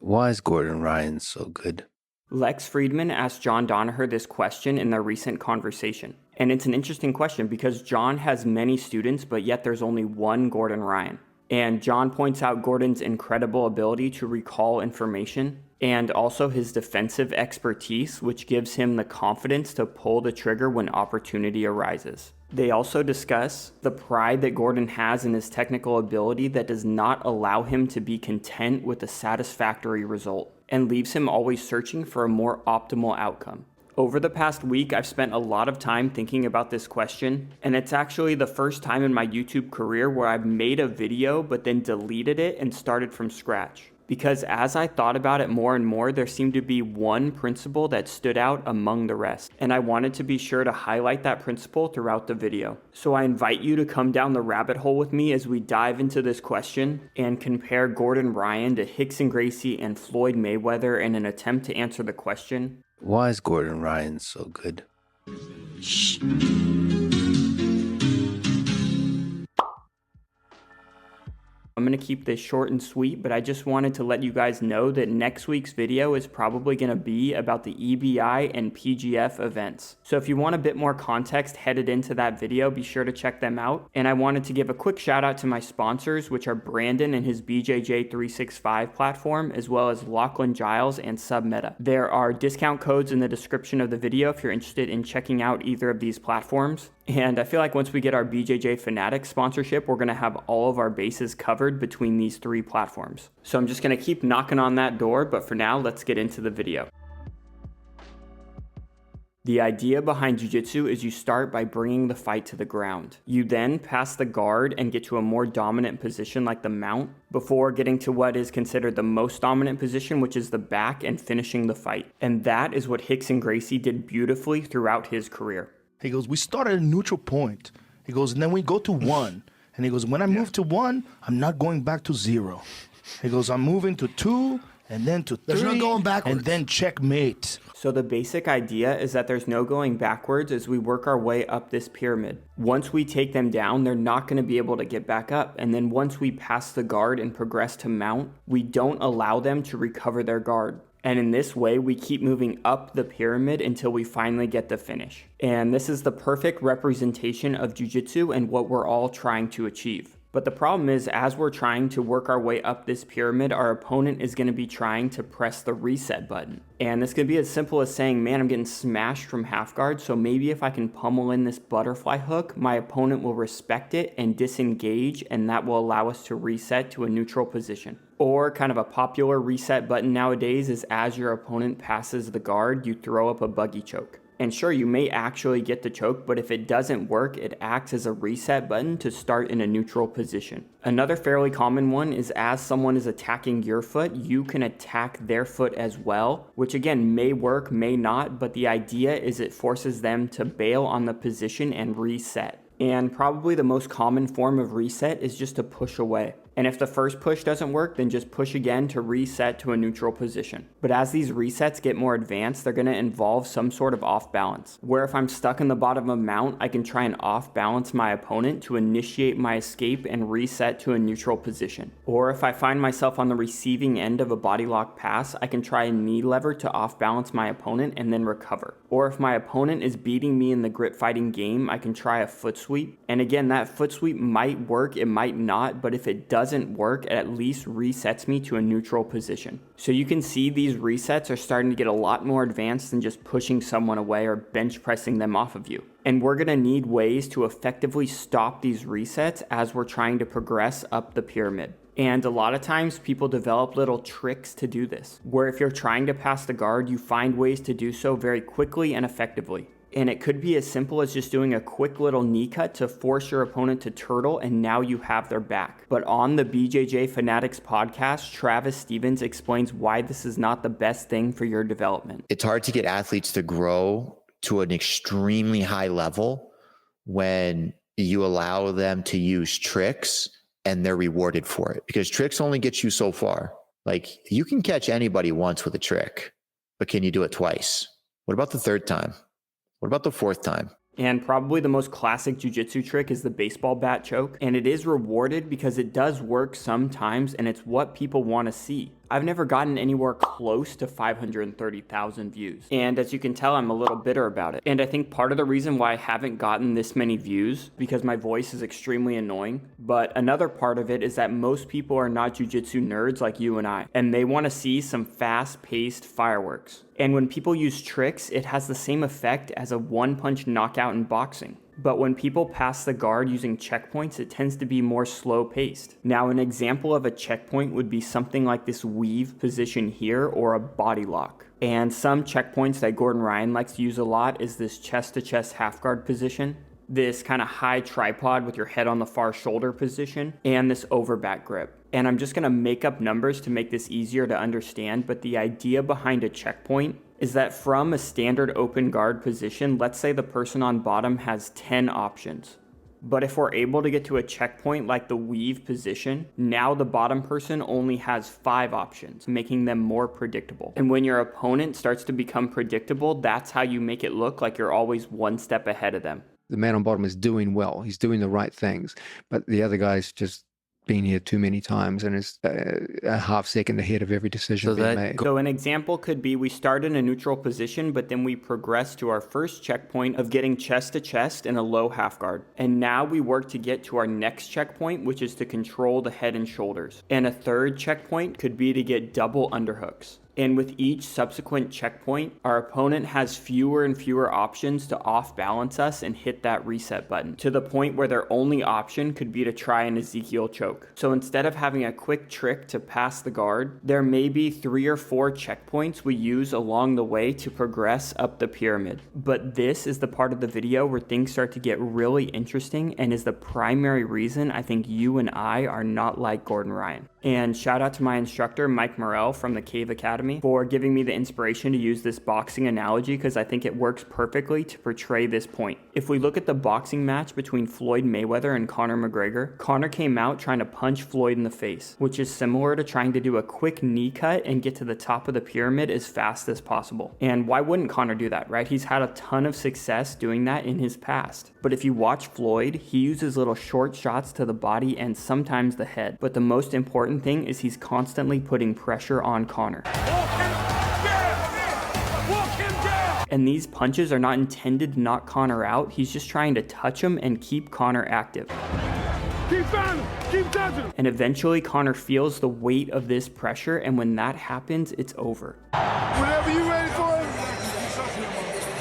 Why is Gordon Ryan so good? Lex Fridman asked John Danaher this question in their recent conversation. And it's an interesting question because John has many students, but yet there's only one Gordon Ryan. And John points out Gordon's incredible ability to recall information and also his defensive expertise, which gives him the confidence to pull the trigger when opportunity arises. They also discuss the pride that Gordon has in his technical ability that does not allow him to be content with a satisfactory result and leaves him always searching for a more optimal outcome. Over the past week, I've spent a lot of time thinking about this question, and it's actually the first time in my YouTube career where I've made a video but then deleted it and started from scratch. Because as I thought about it more and more, there seemed to be one principle that stood out among the rest. And I wanted to be sure to highlight that principle throughout the video. So I invite you to come down the rabbit hole with me as we dive into this question and compare Gordon Ryan to Rickson Gracie and Floyd Mayweather in an attempt to answer the question, Why is Gordon Ryan so good? I'm going to keep this short and sweet, but I just wanted to let you guys know that next week's video is probably going to be about the EBI and PGF events. So if you want a bit more context headed into that video, be sure to check them out. And I wanted to give a quick shout out to my sponsors, which are Brandon and his BJJ 365 platform, as well as Lachlan Giles and Submeta. There are discount codes in the description of the video if you're interested in checking out either of these platforms. And I feel like once we get our BJJ Fanatics sponsorship, we're going to have all of our bases covered between these three platforms. So I'm just going to keep knocking on that door, but for now, let's get into the video. The idea behind jiu-jitsu is you start by bringing the fight to the ground. You then pass the guard and get to a more dominant position like the mount before getting to what is considered the most dominant position, which is the back, and finishing the fight. And that is what Rickson Gracie did beautifully throughout his career. He goes, we start at a neutral point. He goes, and then we go to one. And he goes, when I move to one, I'm not going back to zero. He goes, I'm moving to two, and then to three. There's no going backwards. And then checkmate. So the basic idea is that there's no going backwards as we work our way up this pyramid. Once we take them down, they're not going to be able to get back up. And then once we pass the guard and progress to mount, we don't allow them to recover their guard. And in this way, we keep moving up the pyramid until we finally get the finish. And this is the perfect representation of jiu-jitsu and what we're all trying to achieve. But the problem is, as we're trying to work our way up this pyramid, our opponent is going to be trying to press the reset button. And this could be as simple as saying, man, I'm getting smashed from half guard, so maybe if I can pummel in this butterfly hook, my opponent will respect it and disengage, and that will allow us to reset to a neutral position. Or kind of a popular reset button nowadays is as your opponent passes the guard, you throw up a buggy choke. And sure, you may actually get the choke, but if it doesn't work, it acts as a reset button to start in a neutral position. Another fairly common one is as someone is attacking your foot, you can attack their foot as well, which again may work, may not, but the idea is it forces them to bail on the position and reset. And probably the most common form of reset is just to push away. And if the first push doesn't work, then just push again to reset to a neutral position. But as these resets get more advanced, they're going to involve some sort of off balance. Where if I'm stuck in the bottom of a mount, I can try and off balance my opponent to initiate my escape and reset to a neutral position. Or if I find myself on the receiving end of a body lock pass, I can try a knee lever to off balance my opponent and then recover. Or if my opponent is beating me in the grip fighting game, I can try a foot sweep. And again, that foot sweep might work, it might not, but if it doesn't work, it at least resets me to a neutral position. So you can see these resets are starting to get a lot more advanced than just pushing someone away or bench pressing them off of you. And we're going to need ways to effectively stop these resets as we're trying to progress up the pyramid. And a lot of times people develop little tricks to do this, where if you're trying to pass the guard, you find ways to do so very quickly and effectively. And it could be as simple as just doing a quick little knee cut to force your opponent to turtle, and now you have their back. But on the BJJ Fanatics podcast, Travis Stevens explains why this is not the best thing for your development. It's hard to get athletes to grow to an extremely high level when you allow them to use tricks and they're rewarded for it, because tricks only get you so far. Like, you can catch anybody once with a trick, but can you do it twice? What about the third time? What about the fourth time? And probably the most classic jiu-jitsu trick is the baseball bat choke. And it is rewarded because it does work sometimes and it's what people want to see. I've never gotten anywhere close to 530,000 views. And as you can tell, I'm a little bitter about it. And I think part of the reason why I haven't gotten this many views, because my voice is extremely annoying. But another part of it is that most people are not jiu-jitsu nerds like you and I, and they want to see some fast-paced fireworks. And when people use tricks, it has the same effect as a one-punch knockout in boxing. But when people pass the guard using checkpoints, it tends to be more slow-paced. Now, an example of a checkpoint would be something like this weave position here or a body lock. And some checkpoints that Gordon Ryan likes to use a lot is this chest-to-chest half guard position, this kind of high tripod with your head on the far shoulder position, and this overback grip. And I'm just going to make up numbers to make this easier to understand, but the idea behind a checkpoint is that from a standard open guard position, let's say the person on bottom has 10 options. But if we're able to get to a checkpoint like the weave position, now the bottom person only has 5 options, making them more predictable. And when your opponent starts to become predictable, that's how you make it look like you're always one step ahead of them. The man on bottom is doing well. He's doing the right things, but the other guy's just been here too many times and is a half second ahead of every decision being made. So an example could be we start in a neutral position, but then we progress to our first checkpoint of getting chest to chest in a low half guard. And now we work to get to our next checkpoint, which is to control the head and shoulders. And a third checkpoint could be to get double underhooks. And with each subsequent checkpoint, our opponent has fewer and fewer options to off-balance us and hit that reset button, to the point where their only option could be to try an Ezekiel choke. So instead of having a quick trick to pass the guard, there may be 3 or 4 checkpoints we use along the way to progress up the pyramid. But this is the part of the video where things start to get really interesting and is the primary reason I think you and I are not like Gordon Ryan. And shout out to my instructor, Mike Morrell from the Cave Academy, for giving me the inspiration to use this boxing analogy because I think it works perfectly to portray this point. If we look at the boxing match between Floyd Mayweather and Conor McGregor, Conor came out trying to punch Floyd in the face, which is similar to trying to do a quick knee cut and get to the top of the pyramid as fast as possible. And why wouldn't Conor do that, right? He's had a ton of success doing that in his past. But if you watch Floyd, he uses little short shots to the body and sometimes the head. But the most important thing is he's constantly putting pressure on Conor. And these punches are not intended to knock Conor out. He's just trying to touch him and keep Conor active. Keep on him! Keep touching him! And eventually Conor feels the weight of this pressure, and when that happens, it's over. Whenever you're ready for him,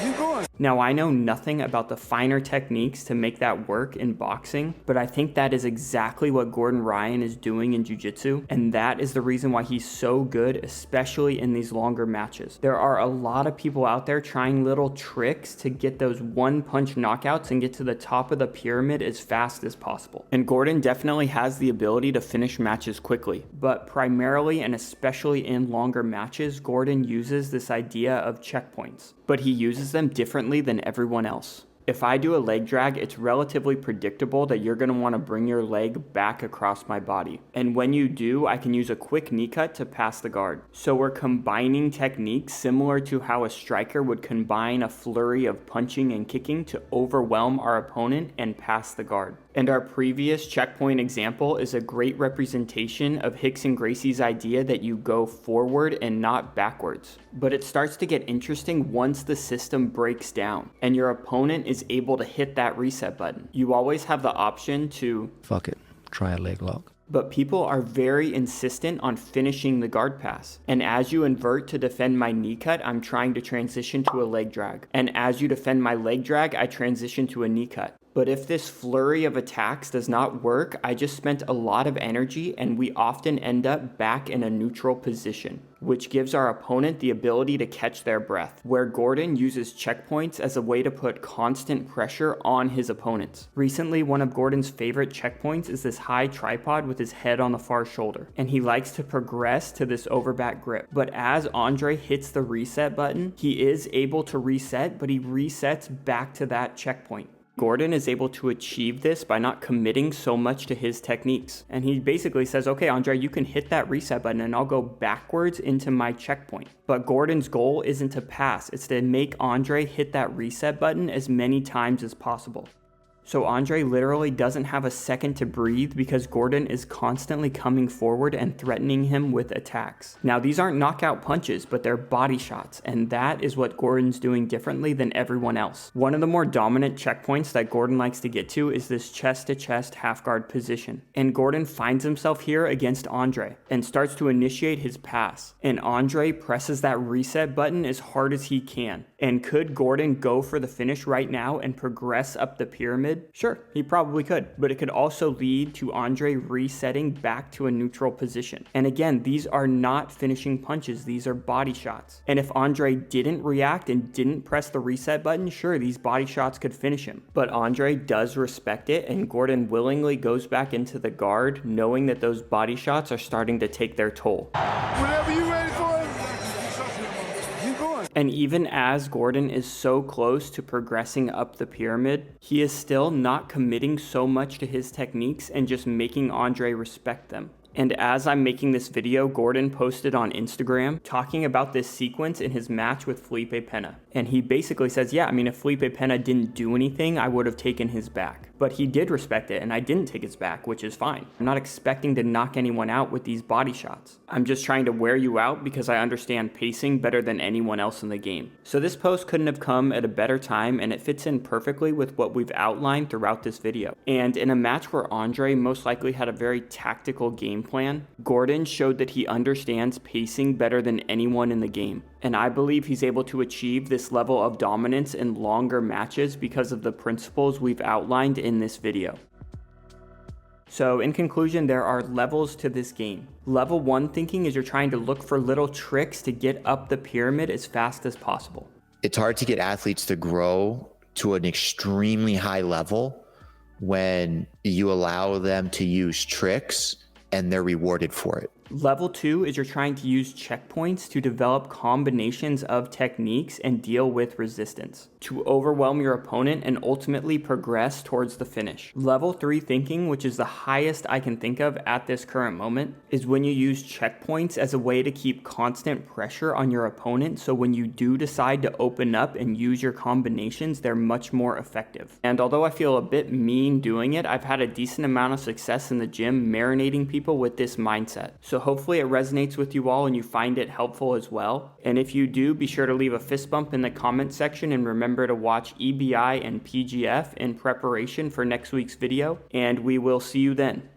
keep going. Now, I know nothing about the finer techniques to make that work in boxing, but I think that is exactly what Gordon Ryan is doing in jiu-jitsu, and that is the reason why he's so good, especially in these longer matches. There are a lot of people out there trying little tricks to get those one-punch knockouts and get to the top of the pyramid as fast as possible. And Gordon definitely has the ability to finish matches quickly, but primarily and especially in longer matches, Gordon uses this idea of checkpoints, but he uses them differently than everyone else. If I do a leg drag, it's relatively predictable that you're going to want to bring your leg back across my body. And when you do, I can use a quick knee cut to pass the guard. So we're combining techniques similar to how a striker would combine a flurry of punching and kicking to overwhelm our opponent and pass the guard. And our previous checkpoint example is a great representation of Rickson Gracie's idea that you go forward and not backwards. But it starts to get interesting once the system breaks down and your opponent is able to hit that reset button. You always have the option to Fuck it, try a leg lock. But people are very insistent on finishing the guard pass. And as you invert to defend my knee cut, I'm trying to transition to a leg drag. And as you defend my leg drag, I transition to a knee cut. But if this flurry of attacks does not work, I just spent a lot of energy and we often end up back in a neutral position, which gives our opponent the ability to catch their breath, where Gordon uses checkpoints as a way to put constant pressure on his opponents. Recently, one of Gordon's favorite checkpoints is this high tripod with his head on the far shoulder, and he likes to progress to this overback grip. But as Andre hits the reset button, he is able to reset, but he resets back to that checkpoint. Gordon is able to achieve this by not committing so much to his techniques. And he basically says, okay, Andre, you can hit that reset button and I'll go backwards into my checkpoint. But Gordon's goal isn't to pass, it's to make Andre hit that reset button as many times as possible. So Andre literally doesn't have a second to breathe because Gordon is constantly coming forward and threatening him with attacks. Now these aren't knockout punches, but they're body shots, and that is what Gordon's doing differently than everyone else. One of the more dominant checkpoints that Gordon likes to get to is this chest-to-chest half guard position. And Gordon finds himself here against Andre and starts to initiate his pass. And Andre presses that reset button as hard as he can. And could Gordon go for the finish right now and progress up the pyramid? Sure, he probably could, but it could also lead to Andre resetting back to a neutral position. And again, these are not finishing punches, these are body shots. And if Andre didn't react and didn't press the reset button, sure, these body shots could finish him. But Andre does respect it, and Gordon willingly goes back into the guard, knowing that those body shots are starting to take their toll. Whenever you ready for him, keep going. And even as Gordon is so close to progressing up the pyramid, he is still not committing so much to his techniques and just making Andre respect them. And as I'm making this video, Gordon posted on Instagram talking about this sequence in his match with Felipe Pena. And he basically says, yeah, I mean, if Felipe Pena didn't do anything, I would have taken his back. But he did respect it, and I didn't take his back, which is fine. I'm not expecting to knock anyone out with these body shots. I'm just trying to wear you out because I understand pacing better than anyone else in the game. So this post couldn't have come at a better time, and it fits in perfectly with what we've outlined throughout this video. And in a match where Andre most likely had a very tactical game plan, Gordon showed that he understands pacing better than anyone in the game. And I believe he's able to achieve this level of dominance in longer matches because of the principles we've outlined in this video. So in conclusion, there are levels to this game. Level 1 thinking is you're trying to look for little tricks to get up the pyramid as fast as possible. It's hard to get athletes to grow to an extremely high level when you allow them to use tricks and they're rewarded for it. Level 2 is you're trying to use checkpoints to develop combinations of techniques and deal with resistance, to overwhelm your opponent and ultimately progress towards the finish. Level 3 thinking, which is the highest I can think of at this current moment, is when you use checkpoints as a way to keep constant pressure on your opponent, so when you do decide to open up and use your combinations, they're much more effective. And although I feel a bit mean doing it, I've had a decent amount of success in the gym marinating people with this mindset. So hopefully it resonates with you all and you find it helpful as well. And if you do, be sure to leave a fist bump in the comment section and remember to watch EBI and PGF in preparation for next week's video. And we will see you then.